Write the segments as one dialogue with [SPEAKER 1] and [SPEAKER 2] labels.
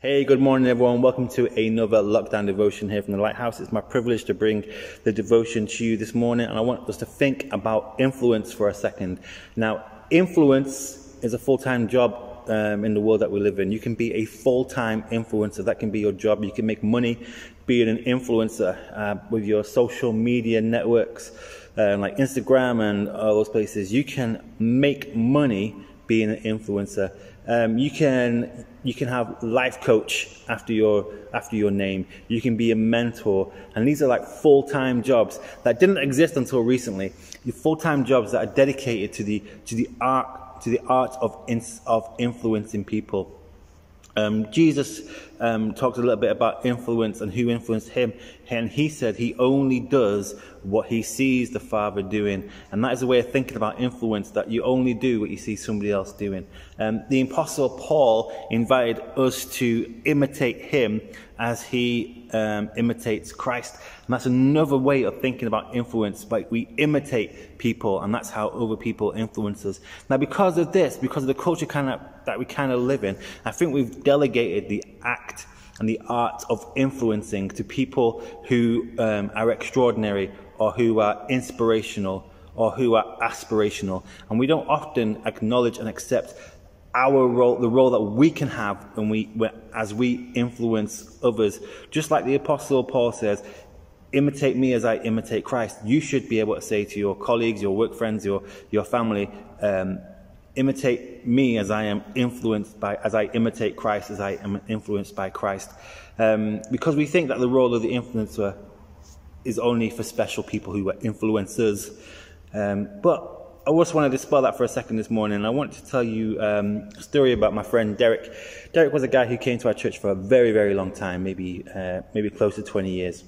[SPEAKER 1] Hey, good morning everyone. Welcome to another lockdown devotion here from the Lighthouse. It's my privilege to bring the devotion to you this morning, and I want us to think about influence for a second. Now, influence is a full-time job in the world that we live in. You can be a full-time influencer. That can be your job. You can make money being an influencer with your social media networks like Instagram and all those places. You can make money being an influencer. You can have life coach after your name. You can be a mentor, and these are like full-time jobs that didn't exist until recently. The full-time jobs that are dedicated to the art of influencing people. Jesus talked a little bit about influence and who influenced him, and he said he only does what he sees the Father doing. And that is a way of thinking about influence, that you only do what you see somebody else doing. The Apostle Paul invited us to imitate him as he imitates Christ. And that's another way of thinking about influence. Like, we imitate people, and that's how other people influence us. Now, because of this, because of the culture that we kind of live in, I think we've delegated the act and the art of influencing to people who are extraordinary, or who are inspirational, or who are aspirational. And we don't often acknowledge and accept our role, the role that we can have as we influence others. Just like the Apostle Paul says, imitate me as I imitate Christ. You should be able to say to your colleagues, your work friends, your family, imitate me as I imitate Christ, as I am influenced by Christ. Because we think that the role of the influencer is only for special people who are influencers. But I just want to dispel that for a second this morning. I want to tell you a story about my friend Derek. Derek was a guy who came to our church for a very, very long time, maybe close to 20 years.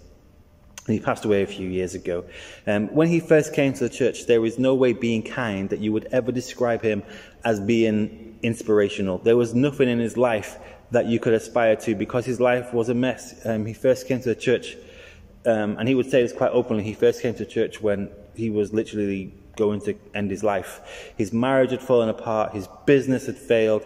[SPEAKER 1] He passed away a few years ago. When he first came to the church, there was no way, being kind, that you would ever describe him as being inspirational. There was nothing in his life that you could aspire to, because his life was a mess. He first came to the church, and he would say this quite openly, he first came to church when he was literally going to end his life. His marriage had fallen apart, his business had failed,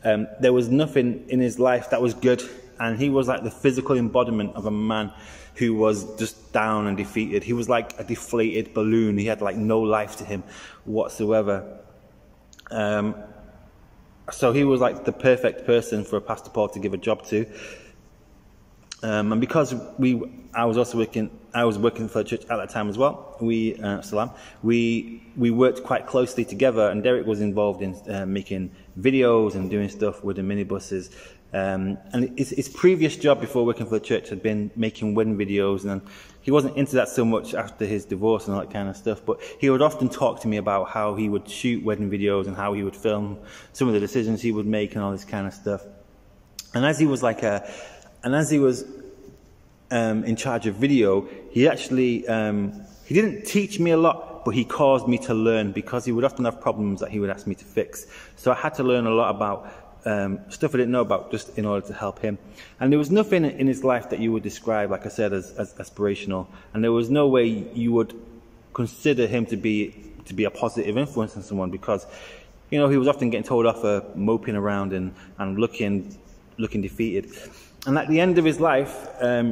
[SPEAKER 1] there was nothing in his life that was good, and he was like the physical embodiment of a man who was just down and defeated. He was like a deflated balloon. He had like no life to him whatsoever. So he was like the perfect person for Pastor Paul to give a job to. And because I was working for the church at that time as well. We worked quite closely together, and Derek was involved in making videos and doing stuff with the minibuses. And his previous job before working for the church had been making wedding videos, and he wasn't into that so much after his divorce and all that kind of stuff, but he would often talk to me about how he would shoot wedding videos and how he would film some of the decisions he would make and all this kind of stuff. And as he was in charge of video, he actually he didn't teach me a lot, but he caused me to learn, because he would often have problems that he would ask me to fix. So I had to learn a lot about stuff I didn't know about, just in order to help him. And there was nothing in his life that you would describe, like I said, as aspirational. And there was no way you would consider him to be a positive influence on someone, because, you know, he was often getting told off for moping around and looking defeated. And at the end of his life,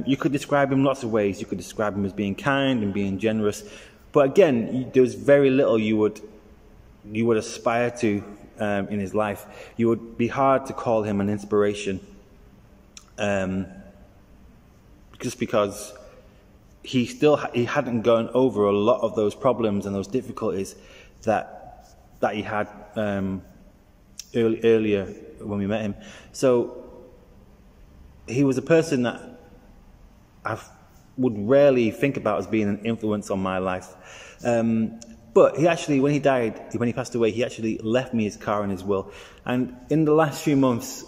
[SPEAKER 1] you could describe him lots of ways. You could describe him as being kind and being generous. But again, there was very little you would aspire to in his life. You would be hard to call him an inspiration, just because he hadn't gone over a lot of those problems and those difficulties that he had earlier when we met him. So he was a person that I would rarely think about as being an influence on my life. But he actually, when he passed away, he actually left me his car and his will. And in the last few months,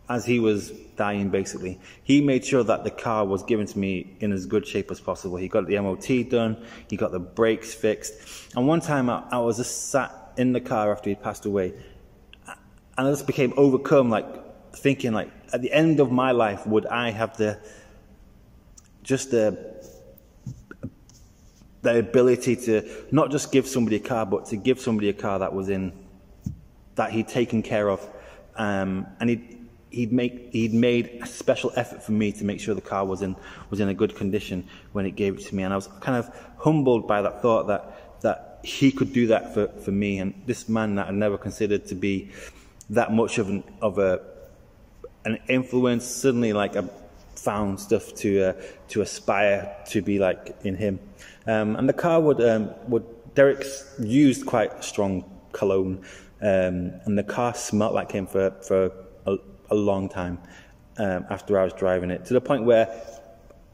[SPEAKER 1] as he was dying, basically, he made sure that the car was given to me in as good shape as possible. He got the MOT done, he got the brakes fixed. And one time I was just sat in the car after he'd passed away, and I just became overcome, like thinking, like, at the end of my life, would I have the ability to not just give somebody a car, but to give somebody a car that he'd taken care of, and he'd made a special effort for me to make sure the car was in a good condition when he gave it to me, and I was kind of humbled by that thought that he could do that for me. And this man that I never considered to be that much of an influence, suddenly like I found stuff to aspire to be like in him. And the car Derek's used quite strong cologne, and the car smelled like him for a long time after I was driving it, to the point where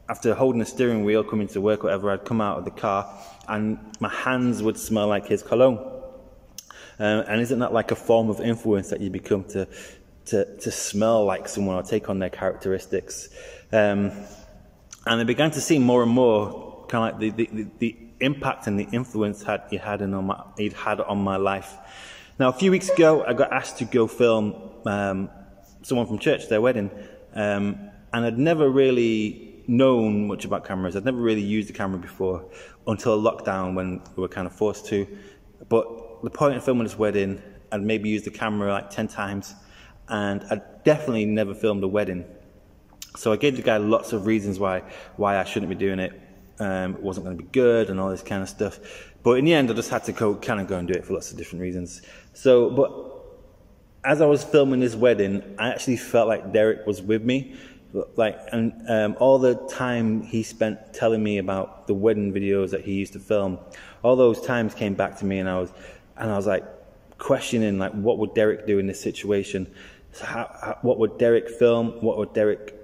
[SPEAKER 1] after holding the steering wheel, coming to work, whatever, I'd come out of the car and my hands would smell like his cologne. And isn't that like a form of influence, that you become to smell like someone or take on their characteristics? And I began to see more and more kind of like the impact and the influence he'd had on my life. Now, a few weeks ago, I got asked to go film someone from church, their wedding, and I'd never really known much about cameras. I'd never really used a camera before until lockdown, when we were kind of forced to. But the point of filming this wedding, I'd maybe used the camera like 10 times, and I'd definitely never filmed a wedding. So I gave the guy lots of reasons why I shouldn't be doing it. It wasn't going to be good and all this kind of stuff. But in the end, I just had to go and do it for lots of different reasons. But as I was filming this wedding, I actually felt like Derek was with me. And all the time he spent telling me about the wedding videos that he used to film, all those times came back to me, and I was like questioning, like, what would Derek do in this situation? So what would Derek film? What would Derek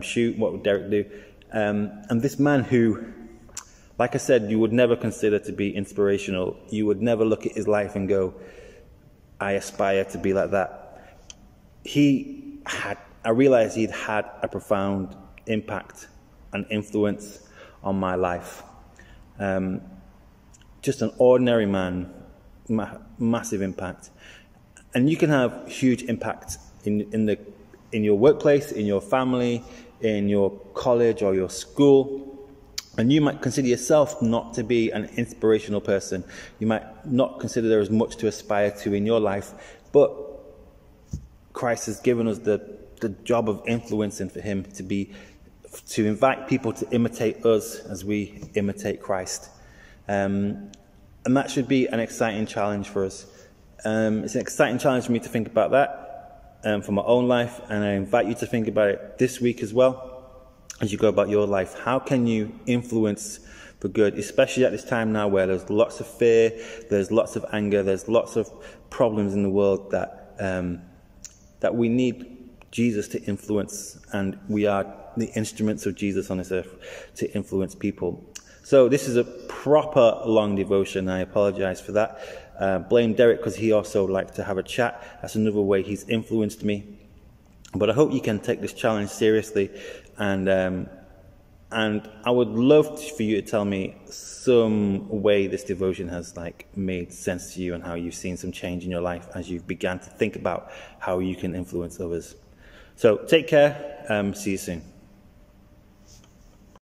[SPEAKER 1] shoot? What would Derek do? And this man who, like I said, you would never consider to be inspirational. You would never look at his life and go, I aspire to be like that. I realized he'd had a profound impact and influence on my life. Just an ordinary man, massive impact. And you can have huge impact in your workplace, in your family, in your college or your school. And you might consider yourself not to be an inspirational person. You might not consider there is much to aspire to in your life, but Christ has given us the job of influencing for him, to invite people to imitate us as we imitate Christ. And that should be an exciting challenge for us. It's an exciting challenge for me to think about that for my own life, and I invite you to think about it this week as well as you go about your life. How can you influence for good, especially at this time now where there's lots of fear, there's lots of anger, there's lots of problems in the world that we need Jesus to influence, and we are the instruments of Jesus on this earth to influence people. So this is a proper long devotion. I apologize for that. Blame Derek, because he also likes to have a chat. That's another way he's influenced me. But I hope you can take this challenge seriously, and I would love for you to tell me some way this devotion has made sense to you, and how you've seen some change in your life as you've began to think about how you can influence others. So take care. See you soon.